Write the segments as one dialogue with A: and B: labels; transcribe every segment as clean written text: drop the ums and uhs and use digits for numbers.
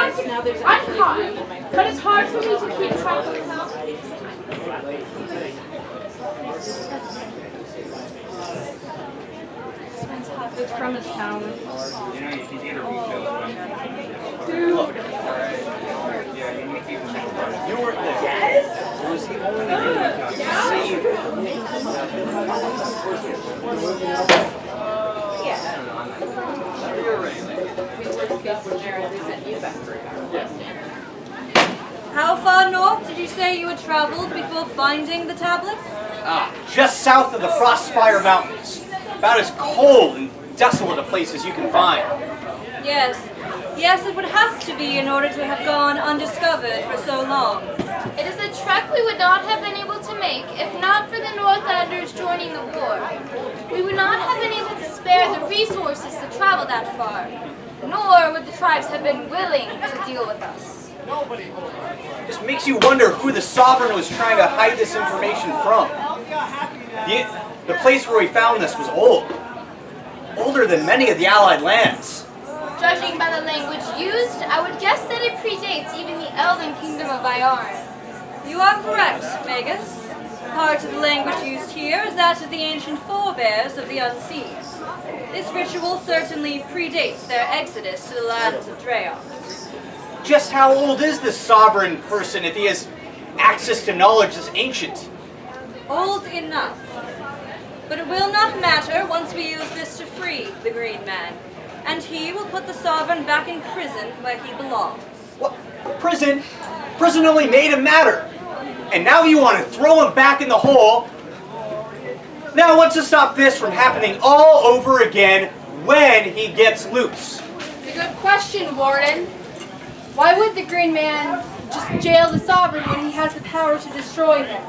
A: I'm caught, but it's hard for me to keep track of myself. It's from his town.
B: You were yes. It was the only thing that saved.
C: How far north did you say you had traveled before finding the tablet?
B: Just south of the Frostspire Mountains. About as cold and desolate a place as you can find.
C: Yes. Yes, it would have to be in order to have gone undiscovered for so long.
A: It is a trek we would not have been able to make if not for the Northlanders joining the war. We would not have been able to spare the resources to travel that far, nor would the tribes have been willing to deal with us.
B: Just makes you wonder who the Sovereign was trying to hide this information from. The place where we found this was old. Older than many of the Allied lands.
A: Judging by the language used, I would guess that it predates even the Elven Kingdom of Iarn.
C: You are correct, Magus. Part of the language used here is that of the ancient forebears of the Unseen. This ritual certainly predates their exodus to the lands of Dreon.
B: Just how old is this sovereign person if he has access to knowledge that's ancient?
C: Old enough. But it will not matter once we use this to free the Green Man. And he will put the Sovereign back in prison where he belongs.
B: What? Prison? Prison only made him matter. And now you want to throw him back in the hole? Now what's to stop this from happening all over again when he gets loose?
A: It's a good question, Warden. Why would the Green Man just jail the Sovereign when he has the power to destroy him?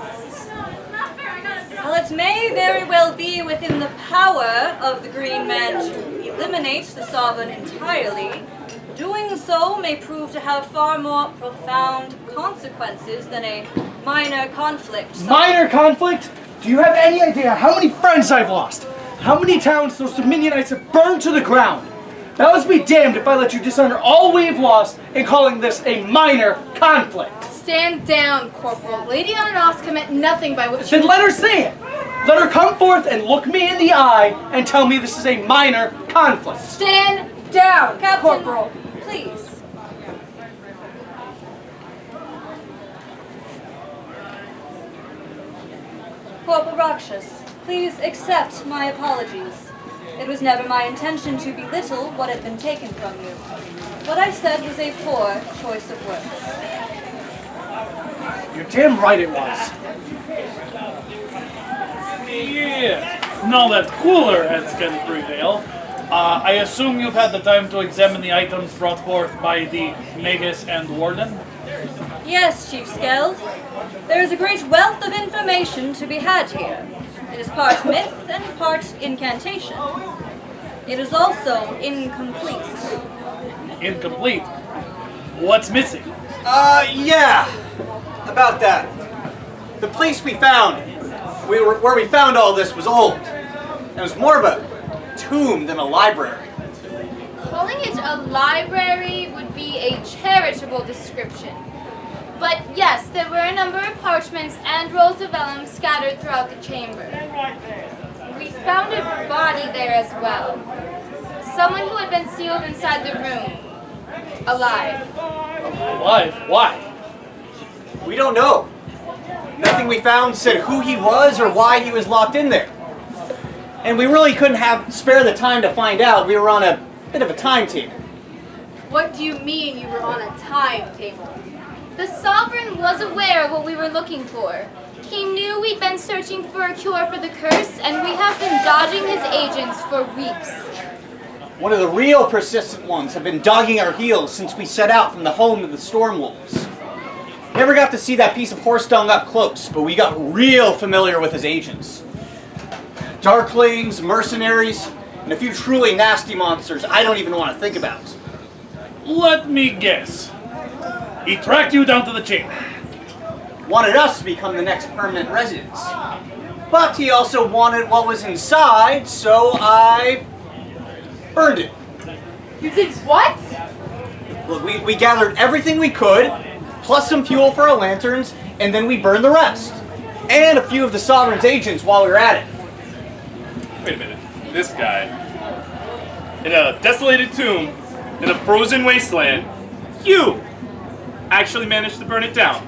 C: Well, it may very well be within the power of the Green Man to eliminate the Sovereign entirely. Doing so may prove to have far more profound consequences than a minor conflict.
D: Minor conflict? Do you have any idea how many friends I've lost? How many towns those Dominionites have burned to the ground? Now be damned if I let you dishonor all we've lost in calling this a minor conflict.
A: Stand down, Corporal. Lady Ananoska meant nothing by what she...
D: Then let her say it. Let her come forth and look me in the eye and tell me this is a minor conflict.
A: Stand down,
C: Captain,
A: Corporal.
C: Please. Corporal Rakshas, please accept my apologies. It was never my intention to belittle what had been taken from you. What I said was a poor choice of words.
D: You're damn right it was.
E: Yeah, now that cooler heads can prevail, I assume you've had the time to examine the items brought forth by the Magus and Warden?
C: Yes, Chief Skeld. There is a great wealth of information to be had here. It is part myth and part incantation. It is also incomplete.
E: Incomplete? What's missing?
B: Yeah. About that. The place we found, where we found all this was old. It was more of a tomb than a library.
A: Calling it a library would be a charitable description. But yes, there were a number of parchments and rolls of vellum scattered throughout the chamber. We found a body there as well. Someone who had been sealed inside the room. Alive.
E: Alive? Why?
B: We don't know. Nothing we found said who he was or why he was locked in there. And we really couldn't spare the time to find out. We were on a bit of a timetable.
A: What do you mean you were on a timetable? The Sovereign was aware of what we were looking for. He knew we'd been searching for a cure for the curse, and we have been dodging his agents for weeks.
B: One of the real persistent ones have been dogging our heels since we set out from the home of the Storm Wolves. Never got to see that piece of horse dung up close, but we got real familiar with his agents. Darklings, mercenaries, and a few truly nasty monsters I don't even want to think about.
E: Let me guess. He tracked you down to the chamber.
B: Wanted us to become the next permanent residents. But he also wanted what was inside, so I burned it.
A: You did what?
B: Look, we gathered everything we could, plus some fuel for our lanterns, and then we burned the rest. And a few of the Sovereign's agents while we were at it.
F: Wait a minute. This guy. In a desolated tomb, in a frozen wasteland, you actually managed to burn it down.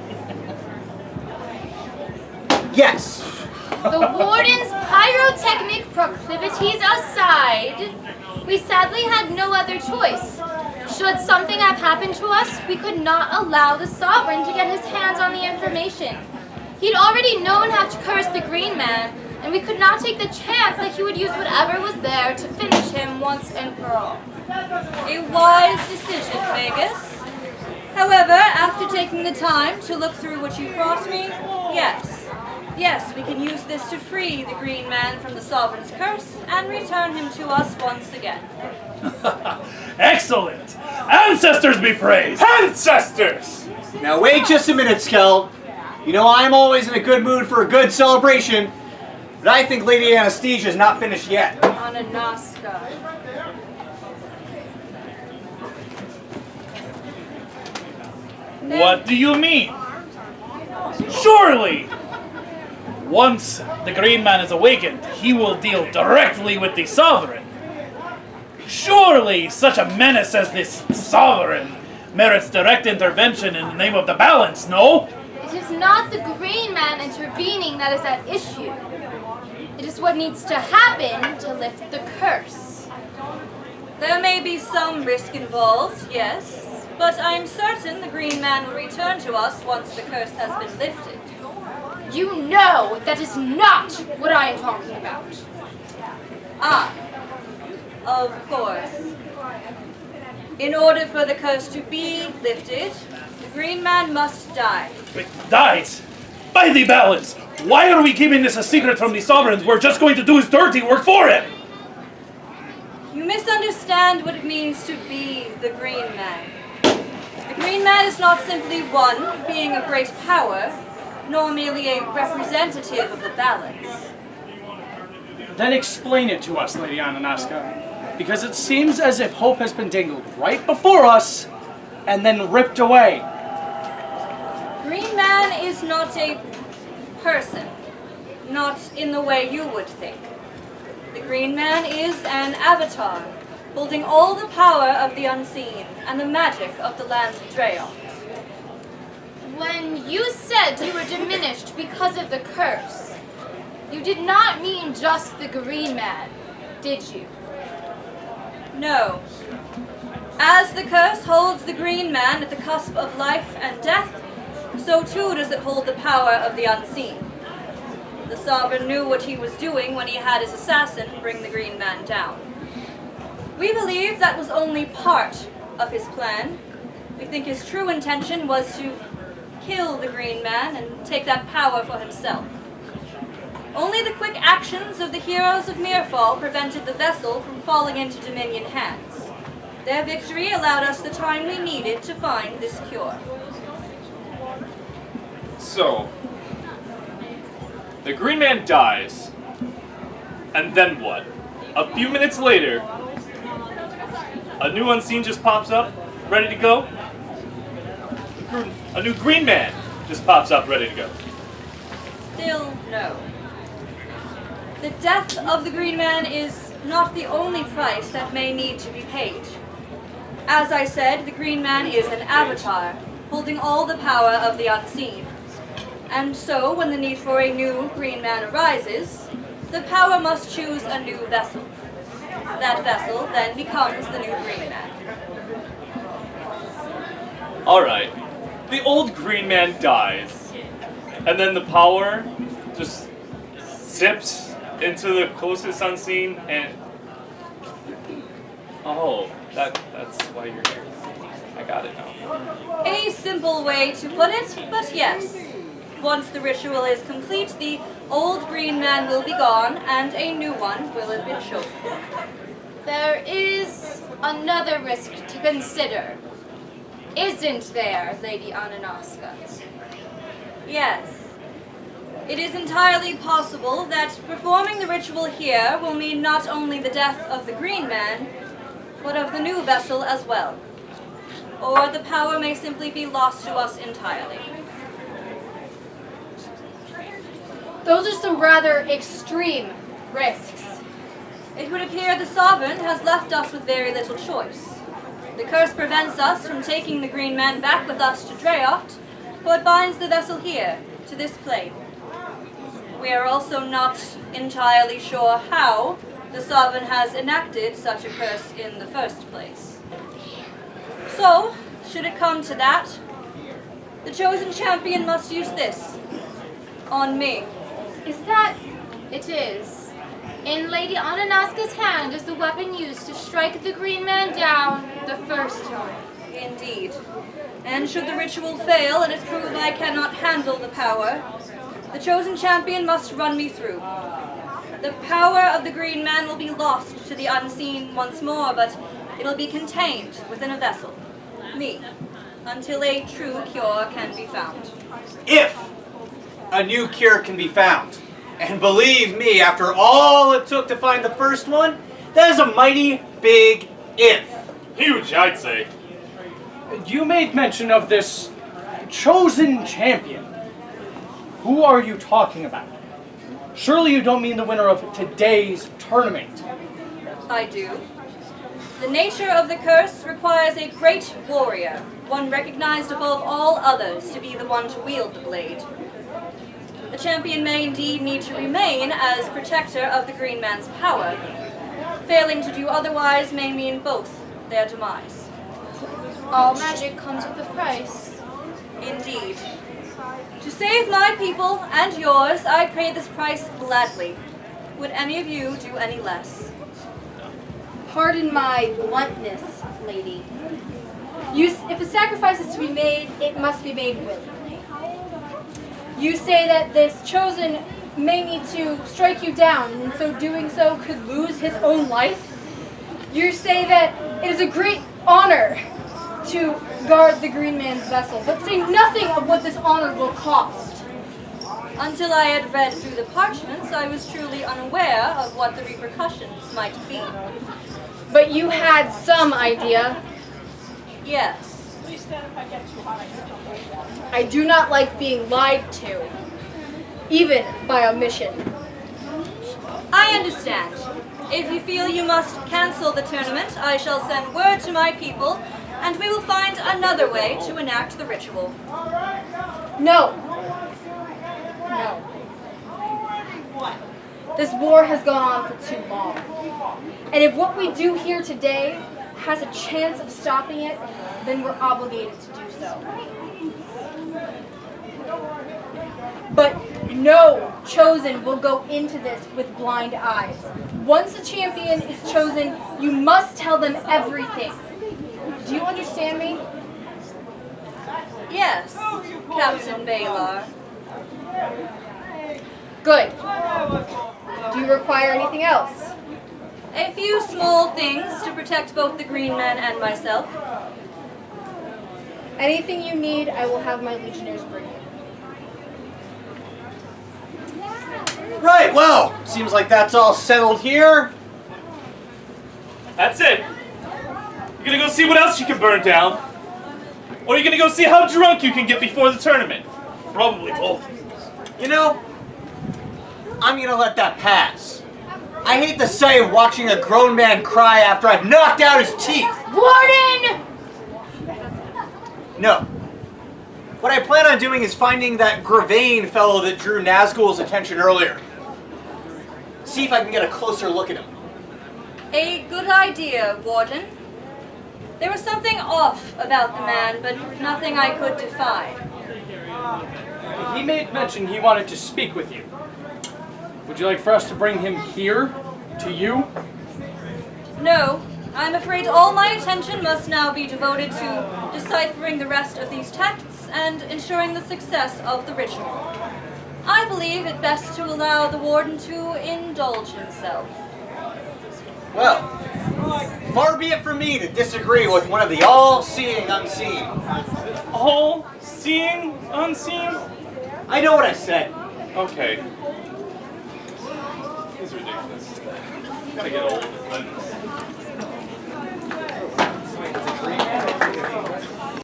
B: Yes.
A: The warden's pyrotechnic proclivities aside, we sadly had no other choice. Should something have happened to us, we could not allow the Sovereign to get his hands on the information. He'd already known how to curse the Green Man, and we could not take the chance that he would use whatever was there to finish him once and for all.
C: A wise decision, Vegas. However, after taking the time to look through what you brought me, yes, we can use this to free the Green Man from the Sovereign's curse and return him to us once again.
E: Excellent! Ancestors be praised!
F: Ancestors!
B: Now wait just a minute, Skeld. You know I'm always in a good mood for a good celebration, but I think Lady Anastasia's not finished yet.
A: Ananaska.
E: What do you mean? Surely! Once the Green Man is awakened, he will deal directly with the Sovereign. Surely such a menace as this Sovereign merits direct intervention in the name of the balance, no?
A: It is not the Green Man intervening that is at issue. It is what needs to happen to lift the curse.
C: There may be some risk involved, yes, but I'm certain the Green Man will return to us once the curse has been lifted.
A: You know that is not what I am talking about.
C: Ah, of course. In order for the curse to be lifted, the Green Man must die.
E: Wait, dies? By the balance! Why are we keeping this a secret from the Sovereigns? We're just going to do his dirty work for him!
C: You misunderstand what it means to be the Green Man. The Green Man is not simply one being of great power, nor merely a representative of the balance.
D: Then explain it to us, Lady Ananaska, because it seems as if hope has been dangled right before us and then ripped away.
C: Green Man is not a person, not in the way you would think. The Green Man is an avatar, holding all the power of the unseen and the magic of the land of Drayon.
A: When you said you were diminished because of the curse, you did not mean just the Green Man, did you?
C: No. As the curse holds the Green Man at the cusp of life and death, so too does it hold the power of the unseen. The Sovereign knew what he was doing when he had his assassin bring the Green Man down. We believe that was only part of his plan. We think his true intention was to kill the Green Man and take that power for himself. Only the quick actions of the heroes of Mirefall prevented the vessel from falling into Dominion hands. Their victory allowed us the time we needed to find this cure.
F: So, the Green Man dies, and then what? A few minutes later, a new unseen just pops up, ready to go? A new Green Man just pops up, ready to go.
C: Still no. The death of the Green Man is not the only price that may need to be paid. As I said, the Green Man is an avatar, holding all the power of the unseen. And so, when the need for a new Green Man arises, the power must choose a new vessel. That vessel then becomes the new Green Man.
F: Alright, the old Green Man dies, and then the power just zips into the closest unseen, and... Oh, that's why you're here. I got it now.
C: A simple way to put it, but yes. Once the ritual is complete, the old Green Man will be gone, and a new one will have been chosen.
A: There is another risk to consider, isn't there, Lady Ananaska?
C: Yes. It is entirely possible that performing the ritual here will mean not only the death of the Green Man, but of the new vessel as well. or the power may simply be lost to us entirely.
A: Those are some rather extreme risks.
C: It would appear the Sovereign has left us with very little choice. The curse prevents us from taking the Green Man back with us to Dreot, but binds the vessel here, to this plane. We are also not entirely sure how the Sovereign has enacted such a curse in the first place. So, should it come to that, the chosen champion must use this on me.
A: Is that... It is. In Lady Ananaska's hand is the weapon used to strike the Green Man down the first time.
C: Indeed. And should the ritual fail and it prove I cannot handle the power, the chosen champion must run me through. The power of the Green Man will be lost to the unseen once more, but it'll be contained within a vessel, me, until a true cure can be found.
B: If a new cure can be found. And believe me, after all it took to find the first one, that is a mighty big if.
F: Huge, I'd say.
D: You made mention of this chosen champion. Who are you talking about? Surely you don't mean the winner of today's tournament.
C: I do. The nature of the curse requires a great warrior, one recognized above all others to be the one to wield the blade. The champion may indeed need to remain as protector of the Green Man's power. Failing to do otherwise may mean both their demise.
A: All magic comes with a price.
C: Indeed. To save my people and yours, I pay this price gladly. Would any of you do any less?
G: Pardon my bluntness, lady. If a sacrifice is to be made, it must be made willingly. You say that this chosen may need to strike you down, and so doing so could lose his own life. You say that it is a great honor to guard the Green Man's vessel, but say nothing of what this honor will cost.
C: Until I had read through the parchments, I was truly unaware of what the repercussions might be.
G: But you had some idea.
C: Yes.
G: I do not like being lied to, even by omission.
C: I understand. If you feel you must cancel the tournament, I shall send word to my people, and we will find another way to enact the ritual.
G: No. No. This war has gone on for too long. And if what we do here today has a chance of stopping it, then we're obligated to do so. But no chosen will go into this with blind eyes. Once a champion is chosen, you must tell them everything. Do you understand me?
C: Yes, Captain Baylor.
G: Good. Do you require anything else?
C: A few small things to protect both the Green Man and myself.
G: Anything you need, I will have my legionnaires bring you.
B: Right, well, seems like that's all settled here.
F: That's it. You gonna go see what else you can burn down? Or are you gonna go see how drunk you can get before the tournament? Probably both.
B: You know, I'm gonna let that pass. I hate the sight of watching a grown man cry after I've knocked out his teeth.
A: Warden!
B: No. What I plan on doing is finding that Gravane fellow that drew Nazgul's attention earlier. See if I can get a closer look at him.
C: A good idea, Warden. There was something off about the man, but nothing I could define.
D: He made mention he wanted to speak with you. Would you like for us to bring him here, to you?
C: No, I'm afraid all my attention must now be devoted to deciphering the rest of these texts and ensuring the success of the ritual. I believe it best to allow the Warden to indulge himself.
B: Well, far be it from me to disagree with one of the all-seeing unseen.
F: All-seeing, unseen?
B: I know what I said.
F: Okay. This is ridiculous. Gotta get old of this.